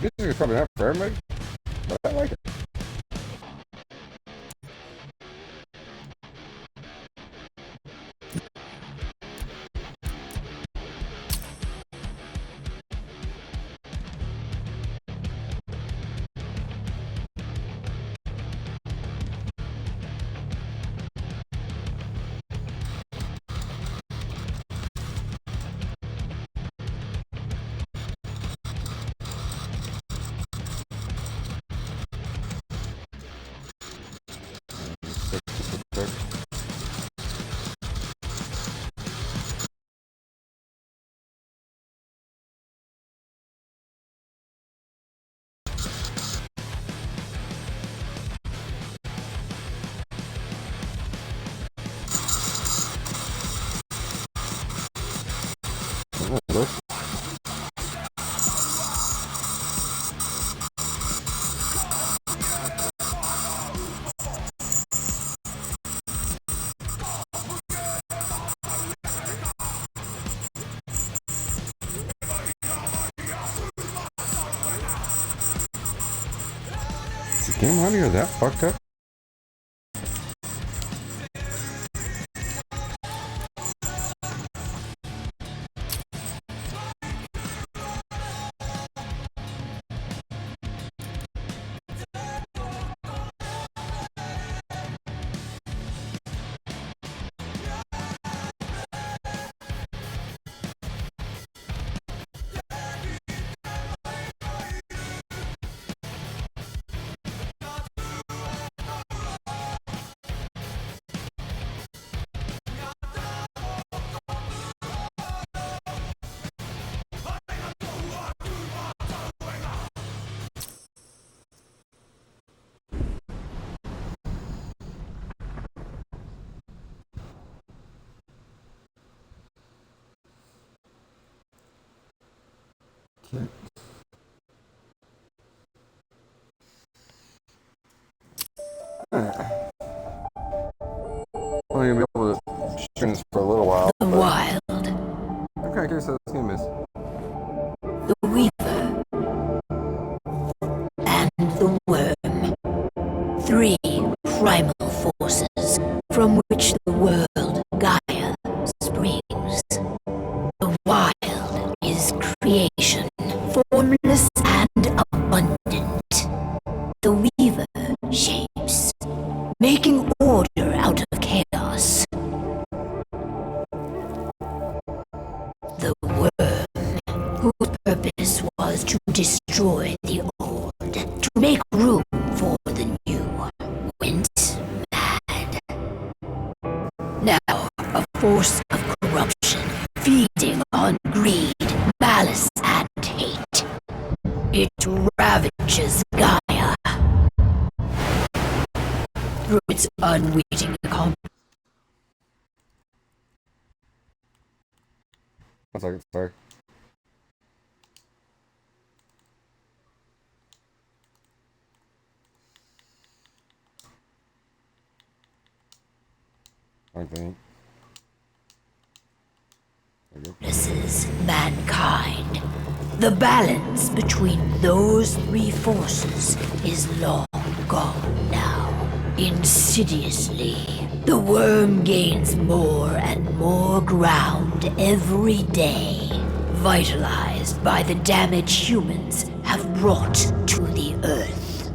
This is probably not for everybody, but I like it. Is the game audio that fucked up? Only gonna be able to stream this for a little while. The wild. I'm kind of curious how this game is. The weaver. And the worm. Three primal forces from which the world Gaia springs. The wild is creation, formless and abundant. The weaver shapes, making order out of chaos. The worm, whose purpose was to destroy the old, to make room for the new, went mad. Now, a force of corruption, feeding on greed, malice, and hate. It ravages Gaia through its unwitting accomplishment. One second, sorry. Okay. Mankind. The balance between those three forces is long gone now. Insidiously, the worm gains more and more ground every day, vitalized by the damage humans have brought to the earth.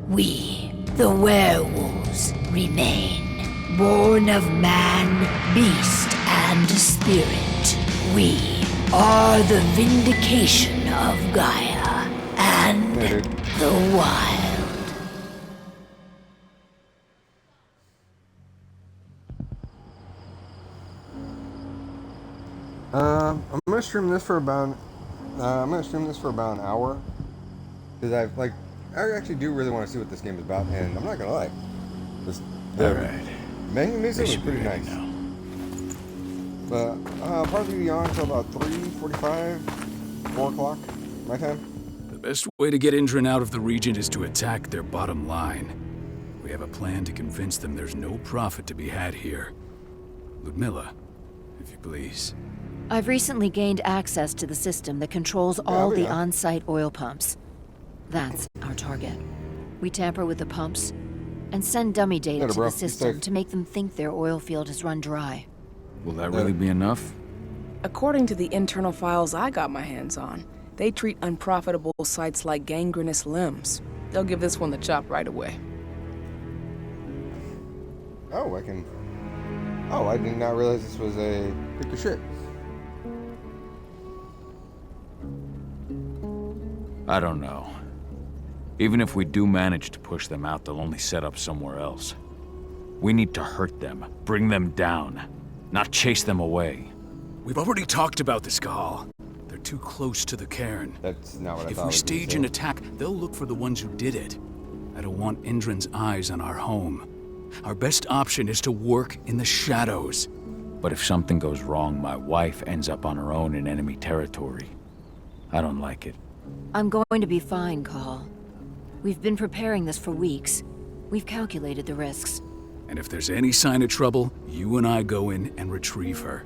We, the werewolves, remain, born of man, beast, and spirit. We are the vindication of Gaia and the wild. I'm gonna stream this for about. An hour, because I actually do really want to see what this game is about, and I'm not gonna lie, All right. Main music was pretty nice. But I'll probably be on until about 3:45, 4 o'clock, my time. The best way to get Indran out of the region is to attack their bottom line. We have a plan to convince them there's no profit to be had here. Ludmilla, if you please. I've recently gained access to the system that controls all the on-site oil pumps. That's our target. We tamper with the pumps and send dummy data Later, to bro. the Be system safe. to make them think their oil field has run dry. Will that really be enough? According to the internal files I got my hands on, they treat unprofitable sites like gangrenous limbs. They'll give this one the chop right away. Oh, I can. Oh, I did not realize this was a pick of shit. I don't know. Even if we do manage to push them out, they'll only set up somewhere else. We need to hurt them, bring them down, not chase them away. We've already talked about this, Cahal. They're too close to the cairn. That's not what I If thought. we was gonna stage say. an attack, they'll look for the ones who did it. I don't want Indran's eyes on our home. Our best option is to work in the shadows. But if something goes wrong, my wife ends up on her own in enemy territory. I don't like it. I'm going to be fine, Cahal. We've been preparing this for weeks. We've calculated the risks. And if there's any sign of trouble, you and I go in and retrieve her.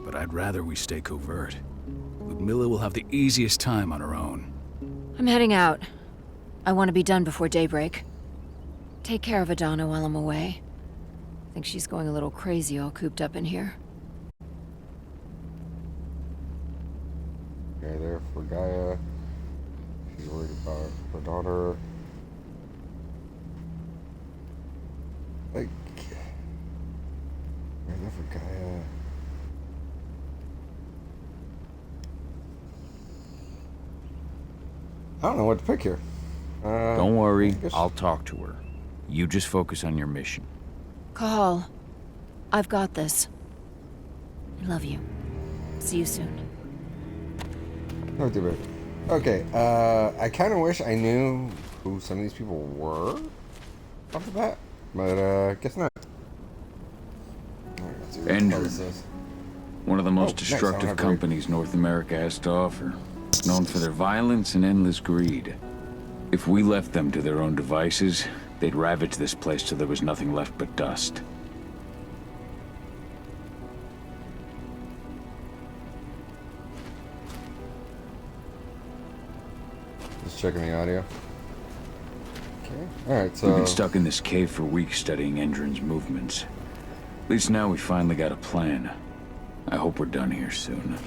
But I'd rather we stay covert. Ludmilla will have the easiest time on her own. I'm heading out. I want to be done before daybreak. Take care of Adana while I'm away. I think she's going a little crazy all cooped up in here. Okay, there for Gaia. She's worried about her daughter. Like, right there for Gaia. I don't know what to pick here. Don't worry, I guess- I'll talk to her. You just focus on your mission. Cahal, I've got this. I love you. See you soon. Don't do it. Okay, I kind of wish I knew who some of these people were off the bat, but guess not. Alright, let's see what the hell Andrew. this is. One of the most nice, I don't destructive have to read. companies North America has to offer. Known for their violence and endless greed. If we left them to their own devices, they'd ravage this place till there was nothing left but dust. Just checking the audio. Okay. Alright, We've so been stuck in this cave for weeks studying Endrin's movements. At least now we finally got a plan. I hope we're done here soon.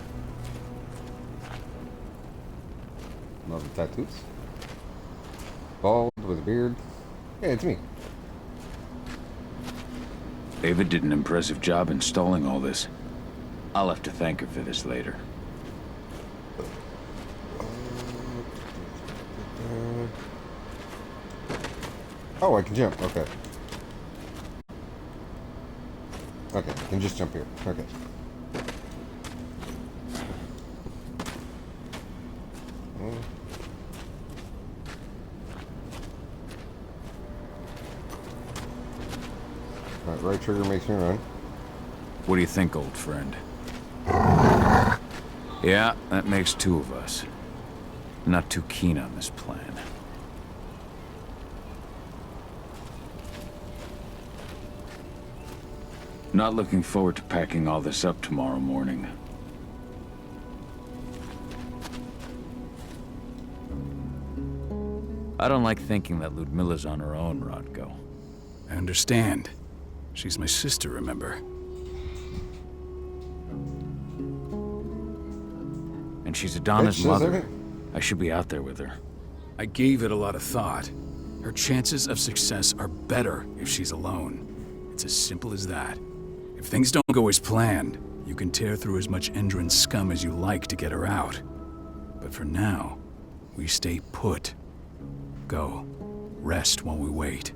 love the tattoos. Bald with a beard. Yeah, it's me. Ava did an impressive job installing all this. I'll have to thank her for this later. Oh, I can jump. Okay. Okay, I can just jump here. Okay. Alright, right trigger makes me run. What do you think, old friend? Yeah, that makes two of us. Not too keen on this plan. Not looking forward to packing all this up tomorrow morning. I don't like thinking that Ludmilla's on her own, Rodko. I understand. She's my sister, remember? And she's Adona's Wait, just a mother. second. I should be out there with her. I gave it a lot of thought. Her chances of success are better if she's alone. It's as simple as that. If things don't go as planned, you can tear through as much Endrin scum as you like to get her out. But for now, we stay put. Go. Rest while we wait.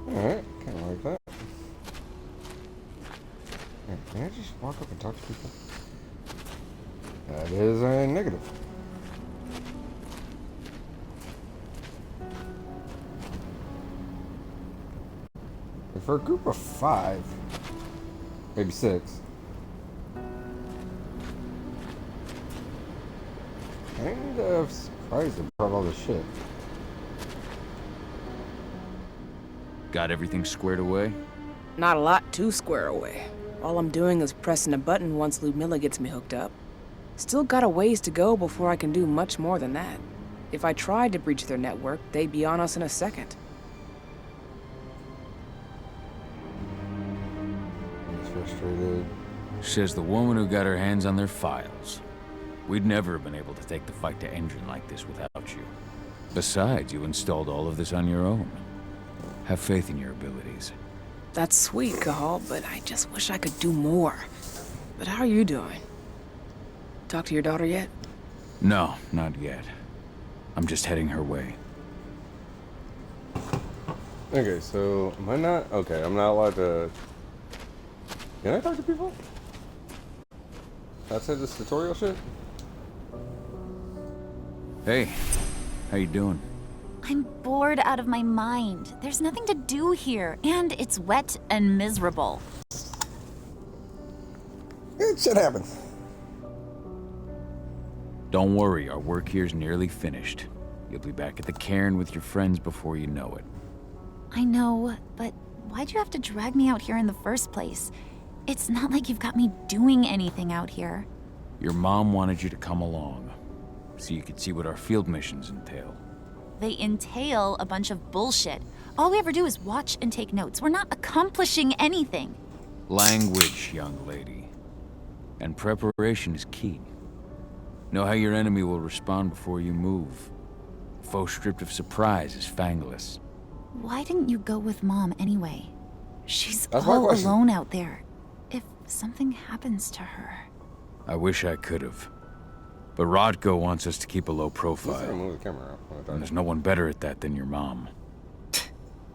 Alright, kind of like that. Yeah, can I just walk up and talk to people? That is a negative. And for a group of 5, maybe 6, kind of surprised about all this shit. Got everything squared away? Not a lot to square away. All I'm doing is pressing a button once Ludmilla gets me hooked up. Still got a ways to go before I can do much more than that. If I tried to breach their network, they'd be on us in a second. He's frustrated. Says the woman who got her hands on their files. We'd never have been able to take the fight to Engine like this without you. Besides, you installed all of this on your own. Have faith in your abilities. That's sweet, Cahal, but I just wish I could do more. But how are you doing? Talk to your daughter yet? No, not yet. I'm just heading her way. Okay, so am I not? Okay, I'm not allowed to. Can I talk to people? Outside this tutorial shit? Hey, how you doing? I'm bored out of my mind. There's nothing to do here, and it's wet and miserable. Shit happens. Don't worry, our work here's nearly finished. You'll be back at the cairn with your friends before you know it. I know, but why'd you have to drag me out here in the first place? It's not like you've got me doing anything out here. Your mom wanted you to come along, so you could see what our field missions entail. They entail a bunch of bullshit. All we ever do is watch and take notes. We're not accomplishing anything. Language, young lady. And preparation is key. Know how your enemy will respond before you move. Faux stripped of surprise is fangless. Why didn't you go with Mom anyway? She's That's my all question. alone out there. If something happens to her... I wish I could have. But Rodko wants us to keep a low I'm gonna profile. move the camera out. And there's no one better at that than your mom.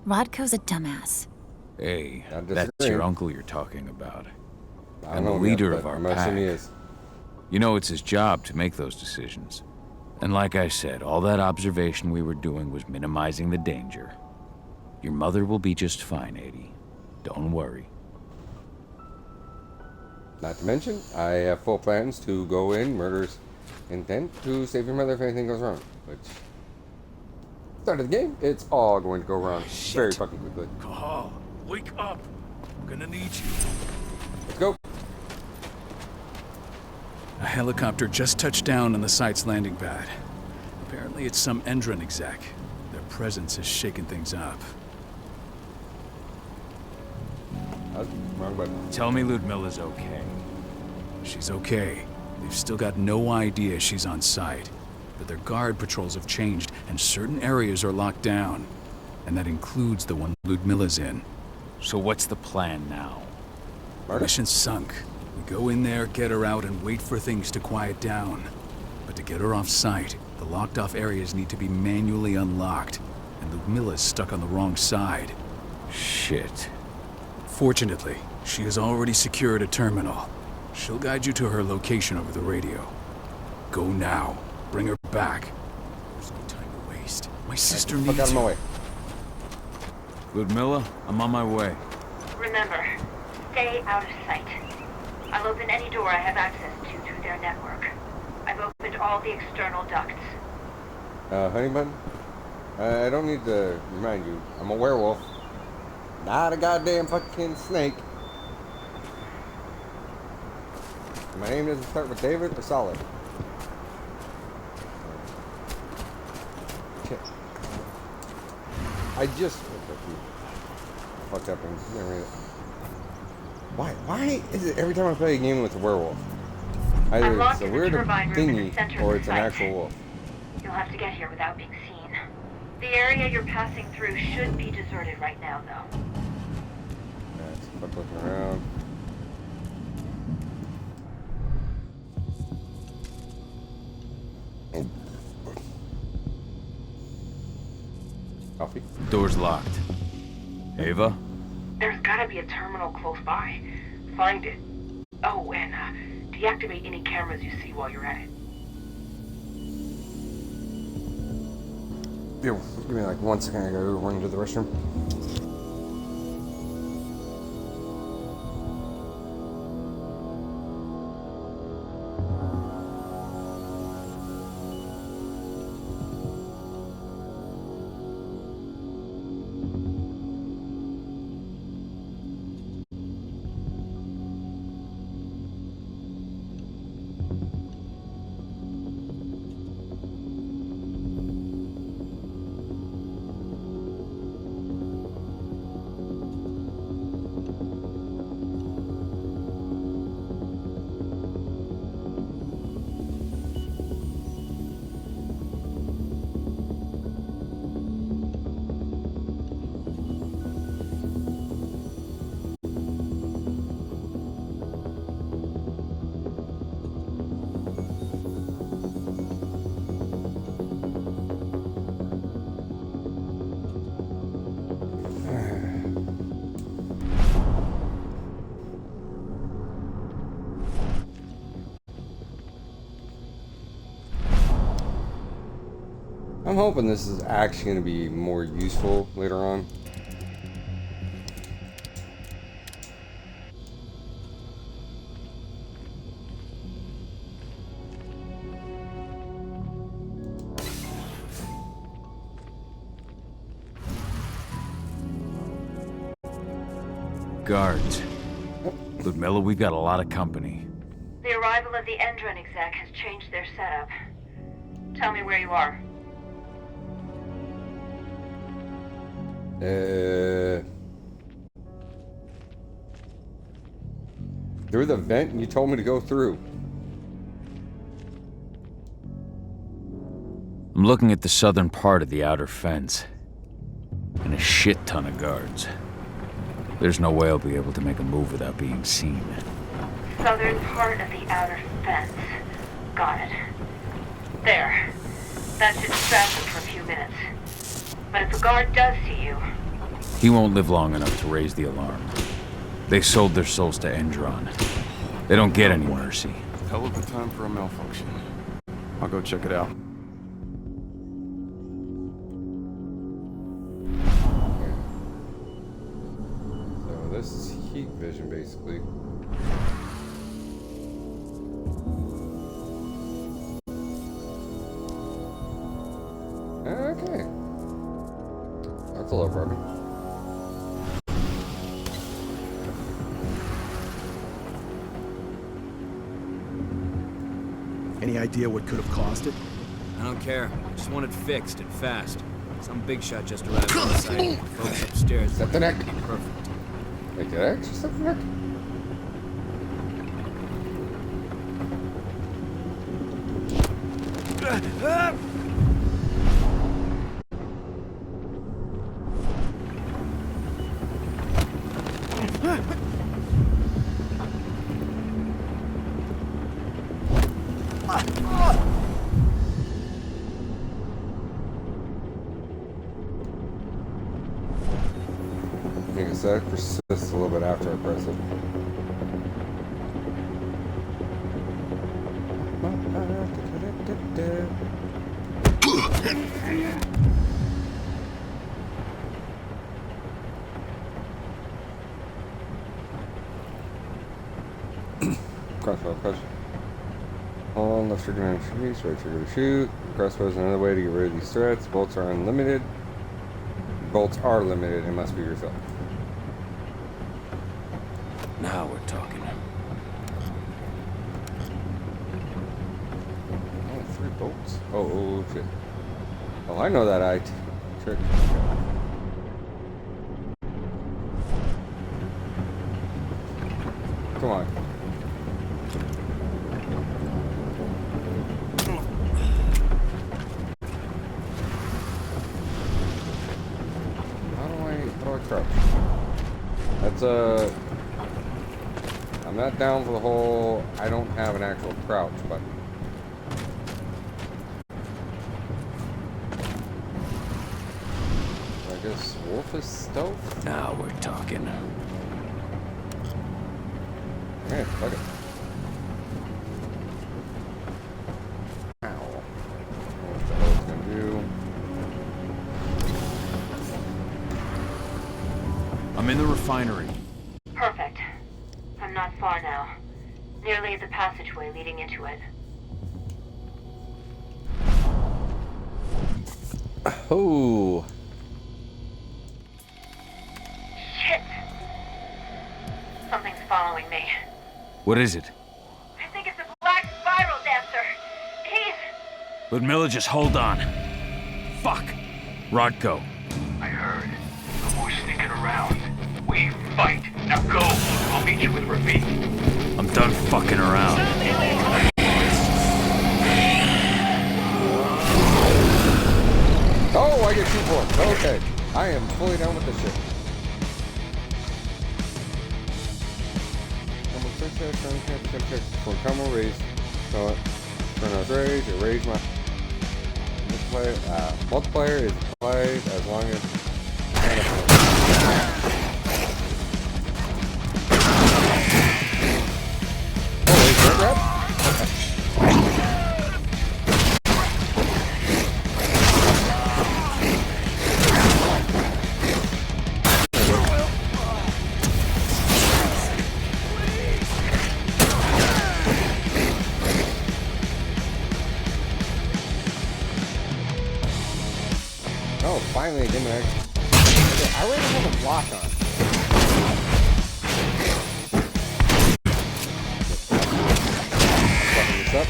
Rodko's a dumbass. Hey, Not that's disagreeing. your uncle you're talking about. I And don't the know leader yet, of but our I'm assuming he pack. is. You know it's his job to make those decisions. And like I said, all that observation we were doing was minimizing the danger. Your mother will be just fine, 80. Don't worry. Not to mention, I have full plans to go in, murder's intent, to save your mother if anything goes wrong. Which, start of the game, it's all going to go wrong very fucking quickly. Cahal, wake up. I'm gonna need you. Let's go. A helicopter just touched down on the site's landing pad. Apparently it's some Endron exec. Their presence has shaken things up. Wrong button. Tell me Ludmilla's okay. She's okay. They've still got no idea she's on site. But their guard patrols have changed, and certain areas are locked down. And that includes the one Ludmilla's in. So what's the plan now? Murder? Mission sunk. We go in there, get her out, and wait for things to quiet down. But to get her off site, the locked-off areas need to be manually unlocked. And Ludmilla's stuck on the wrong side. Shit. Fortunately, she has already secured a terminal. She'll guide you to her location over the radio. Go now. Bring her back. There's no time to waste. My sister Fuck out needs of my you. way. Ludmilla, I'm on my way. Remember, stay out of sight. I'll open any door I have access to through their network. I've opened all the external ducts. Honey bun? I don't need to remind you, I'm a werewolf. Not a goddamn fucking snake. My name doesn't start with David or Solid. Okay. I just fucked up and never read it. Why is it every time I play a game with a werewolf? I'm Either locked it's a in the weird turbine room in the thingy center or of it's the an site. actual wolf. You'll have to get here without being seen. The area you're passing through should be deserted right now, though. Alright, so fuck looking around. Coffee. Door's locked. Ava? There's gotta be a terminal close by. Find it. Oh, and deactivate any cameras you see while you're at it. Yo, give me like 1 second, I gotta run to the restroom. I'm hoping this is actually going to be more useful later on. Guards. Ludmilla, we've got a lot of company. The arrival of the Endron exec has changed their setup. Tell me where you are. Through the vent you told me to go through. I'm looking at the southern part of the outer fence. And a shit ton of guards. There's no way I'll be able to make a move without being seen. Southern part of the outer fence. Got it. There. That should distract them for a few minutes. But if a guard does see you... He won't live long enough to raise the alarm. They sold their souls to Endron. They don't get any mercy. Hell of a time for a malfunction. I'll go check it out. So this is heat vision, basically. Okay. That's a little broken. Any idea what could have caused it? I don't care. I just want it fixed and fast. Some big shot just arrived on the site. Folks upstairs. Set the neck. Perfect. Wait, did I actually set the neck? I guess that persists a little bit after I press it. Crossbow, crossbow. Hold on, left trigger to shoot, right trigger to shoot. Crossbow is another way to get rid of these threats. Bolts are unlimited. Bolts are limited and must be refilled. Now we're talking. Oh, 3 bolts. Oh, shit. Oh, I know that trick. Come on. How do I crouch? That's I'm not down for the whole I don't have an actual crouch button. I guess Wolf is stealth? Now we're talking. Yeah, fuck it. Ow. I don't know what the hell it's gonna do. I'm in the refinery. Perfect. I'm not far now. Nearly at the passageway leading into it. Oh. Shit! Something's following me. What is it? I think it's a black spiral dancer. He's... Ludmilla, just hold on. Fuck. Rodko. I heard. No more sneaking around. We fight. Now go. I'll meet you with Rafiq. I'm done fucking around. Oh, I get 2 points. Okay. I am fully down with this shit. For combo raise. So turn off rage, erase my multiplier is applied as long as finally again. Okay, I already have a block on. Fucking this up.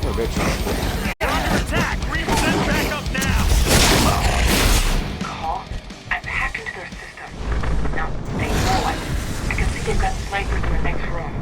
Oh, bitch. Under attack! Send back up now! Call? I've hacked into their system. Now, they know it. I can see they've got snipers in the next room.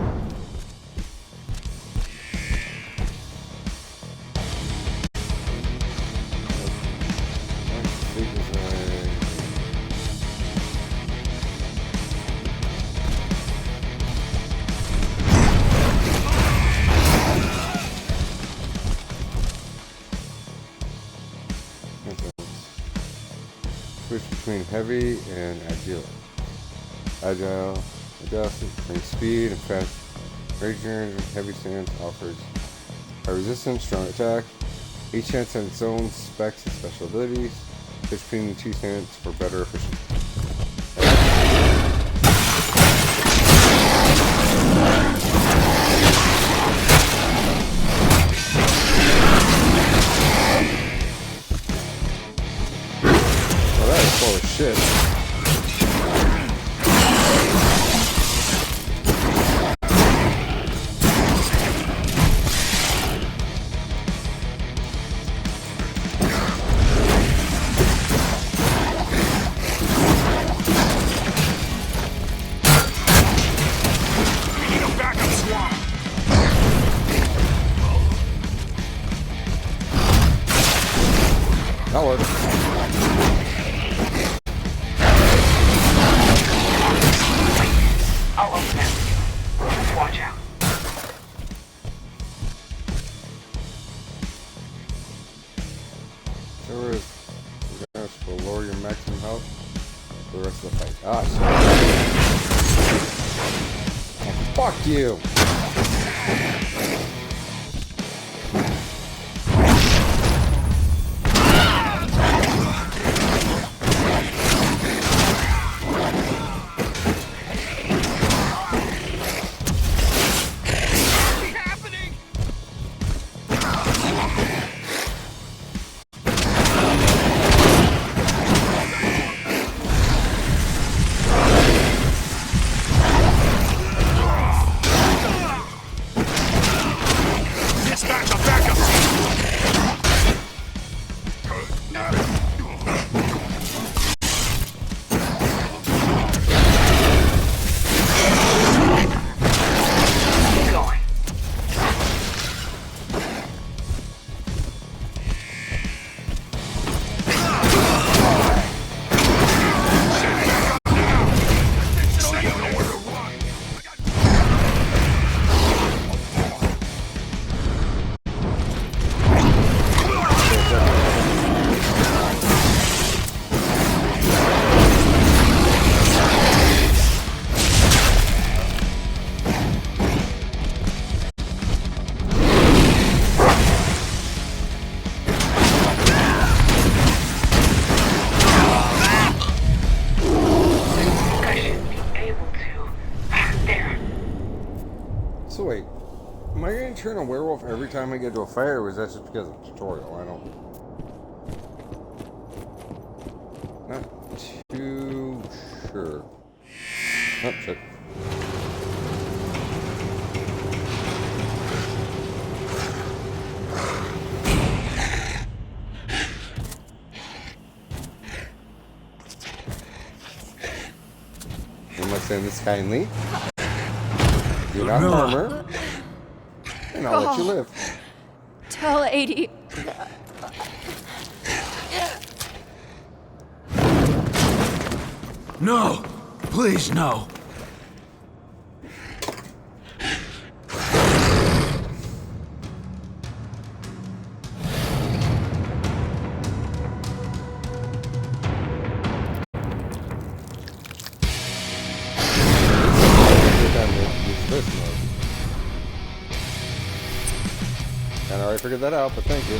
Switch between heavy and agile. Agile brings speed and fast. Raging heavy stance offers high resistance, strong attack. Each stance has its own specs and special abilities. Switch between the two stances for better efficiency. Full of shit. We need a backup squad! That works. I'll open that for you. Just watch out. There is. You guys will lower your maximum health for the rest of the fight. Ah, shit. Oh, fuck you! So wait, am I going to turn a werewolf every time I get to a fight, or was that just because of the tutorial? I don't... Not too sure. Oh, shit. Am I saying this kindly? Do not murmur, and I'll let you live. Tell 80. No! Please, no! And I already figured that out, but thank you.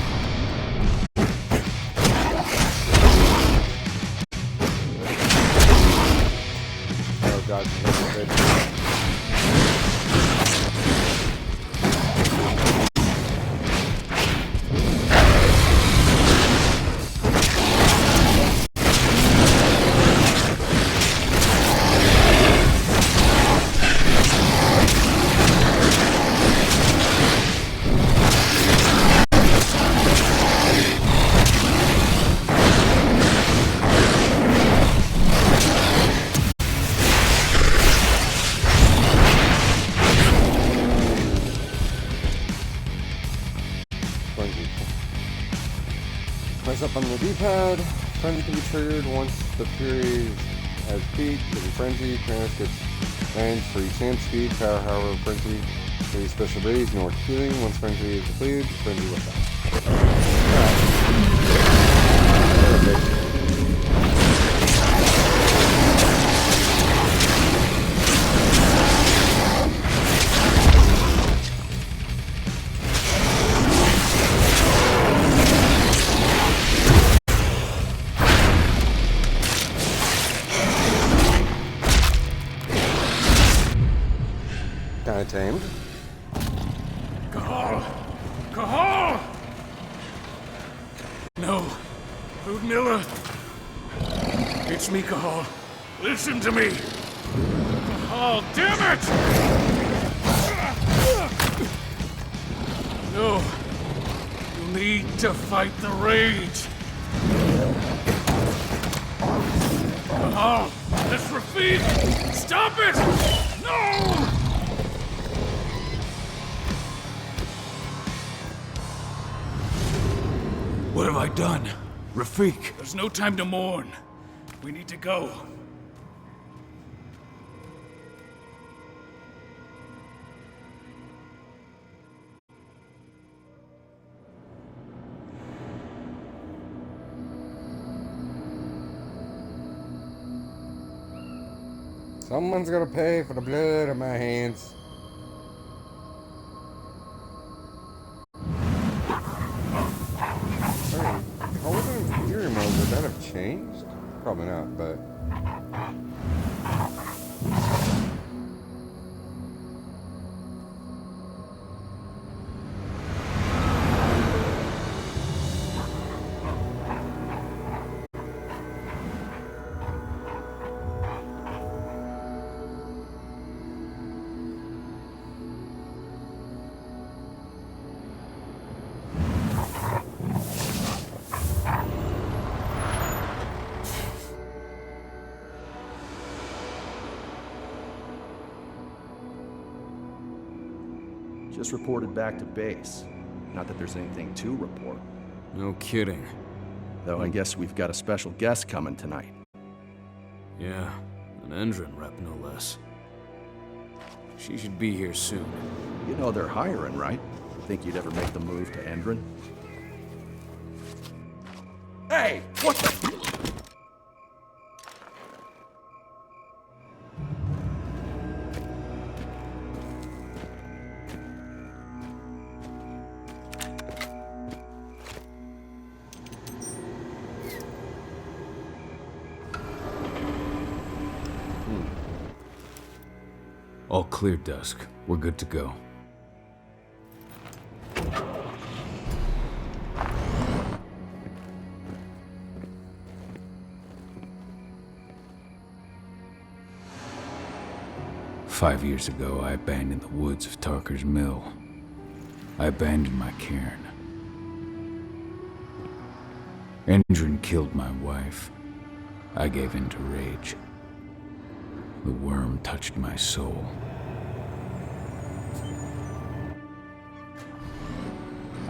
Arrows up on the D-pad. Frenzy can be triggered once the Fury has peaked. If a Frenzy, Kratos gets range for each hand speed, power, however, Frenzy, for special abilities, North healing. Once Frenzy is depleted, Frenzy will stop. Alright. Kinda tamed. Cahal! Cahal! No. Ludmilla. It's me, Cahal. Listen to me. Cahal, damn it! No. You need to fight the rage. Cahal, that's Rafik! Stop it! No! What have I done? Rafik! There's no time to mourn. We need to go. Someone's gonna pay for the blood on my hands. If I wasn't in fury mode, would that have changed? Probably not, but... Just reported back to base. Not that there's anything to report. No kidding. Though I guess we've got a special guest coming tonight. Yeah, an Endron rep no less. She should be here soon. You know they're hiring, right? Think you'd ever make the move to Endron? Hey! What the... All clear, Dusk. We're good to go. Five years ago, I abandoned the woods of Tarker's Mill. I abandoned my cairn. Endron killed my wife. I gave in to rage. The worm touched my soul.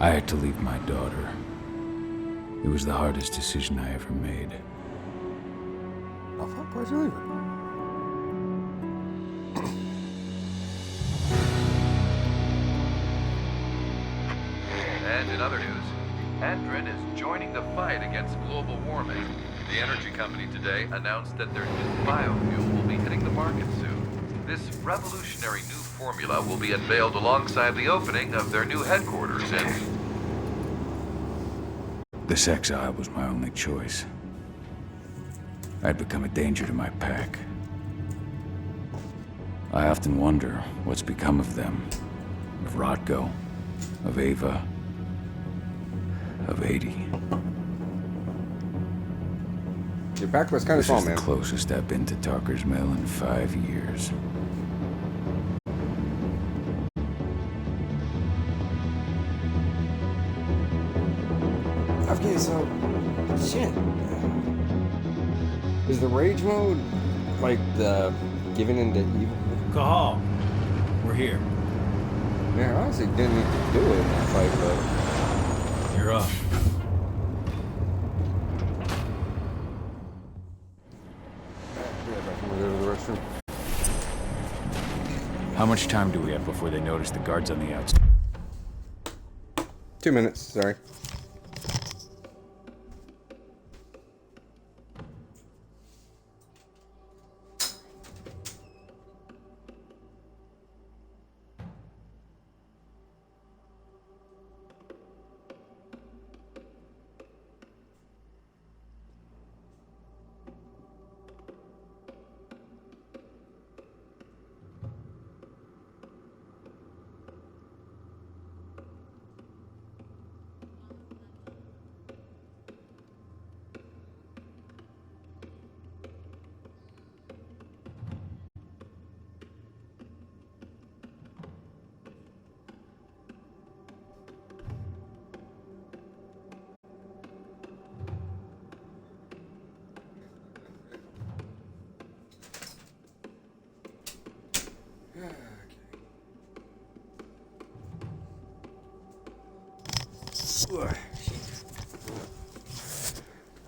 I had to leave my daughter. It was the hardest decision I ever made. Oh, fuck, why'd you leave her? And in other news, Endron is joining the fight against global warming. The energy company today announced that their new biofuel will be hitting the market soon. This revolutionary new formula will be unveiled alongside the opening of their new headquarters in... This exile was my only choice. I'd become a danger to my pack. I often wonder what's become of them. Of Rotko, of Ava, of 80. Your pack was kind of small, man. This is the closest I've been to Tarker's Mill in 5 years. Okay, so... Shit. Is the rage mode like the giving into evil? Cahal, we're here. Man, I honestly didn't need to do it in that fight, but... You're up. How much time do we have before they notice the guards on the outside? 2 minutes, sorry.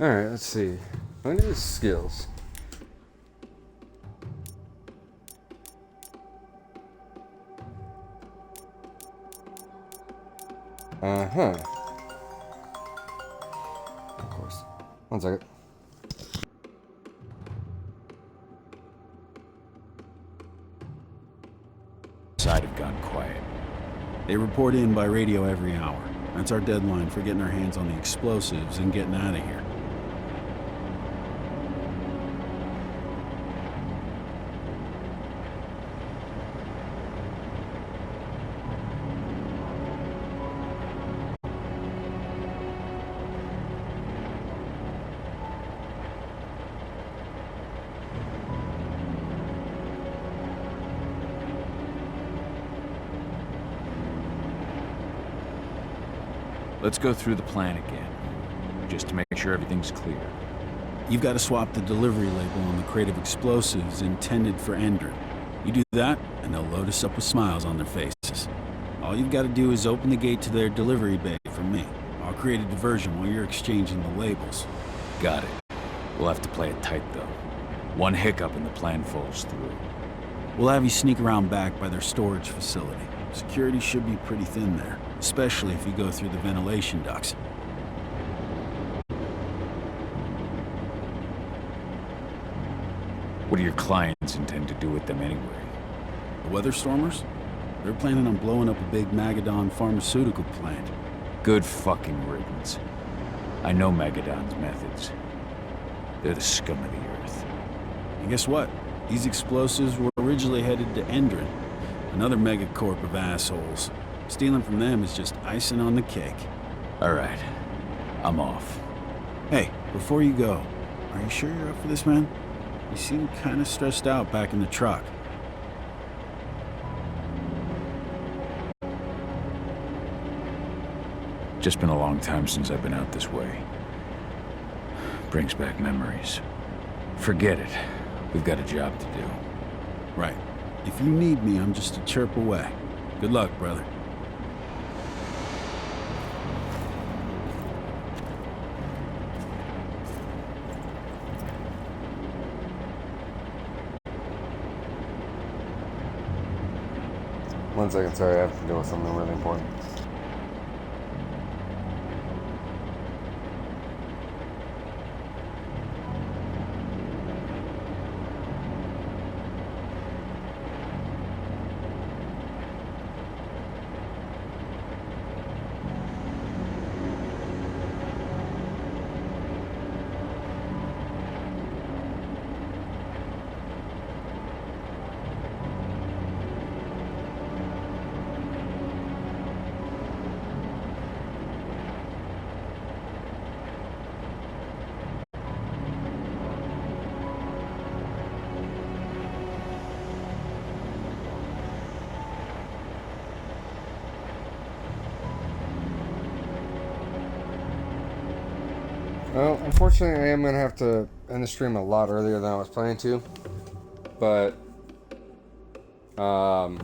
Alright, let's see. Under the skills. Uh-huh. Of course. 1 second. Side have gone quiet. They report in by radio every hour. That's our deadline for getting our hands on the explosives and getting out of here. Let's go through the plan again, just to make sure everything's clear. You've got to swap the delivery label on the crate of explosives intended for Endrin. You do that, and they'll load us up with smiles on their faces. All you've got to do is open the gate to their delivery bay for me. I'll create a diversion while you're exchanging the labels. Got it. We'll have to play it tight, though. One hiccup and the plan falls through. We'll have you sneak around back by their storage facility. Security should be pretty thin there, especially if you go through the ventilation ducts. What do your clients intend to do with them anyway? The Weather Stormers? They're planning on blowing up a big Magadon pharmaceutical plant. Good fucking riddance. I know Magadon's methods. They're the scum of the earth. And guess what? These explosives were originally headed to Endrin, another megacorp of assholes. Stealing from them is just icing on the cake. All right, I'm off. Hey, before you go, are you sure you're up for this, man? You seem kind of stressed out back in the truck. Just been a long time since I've been out this way. Brings back memories. Forget it. We've got a job to do. Right. If you need me, I'm just a chirp away. Good luck, brother. One second, sorry, I have to deal with something really important. Well, unfortunately, I am going to have to end the stream a lot earlier than I was planning to. But, I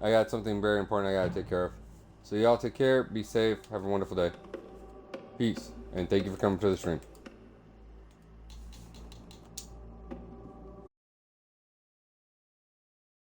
got something very important I got to take care of. So y'all take care, be safe, have a wonderful day. Peace, and thank you for coming to the stream.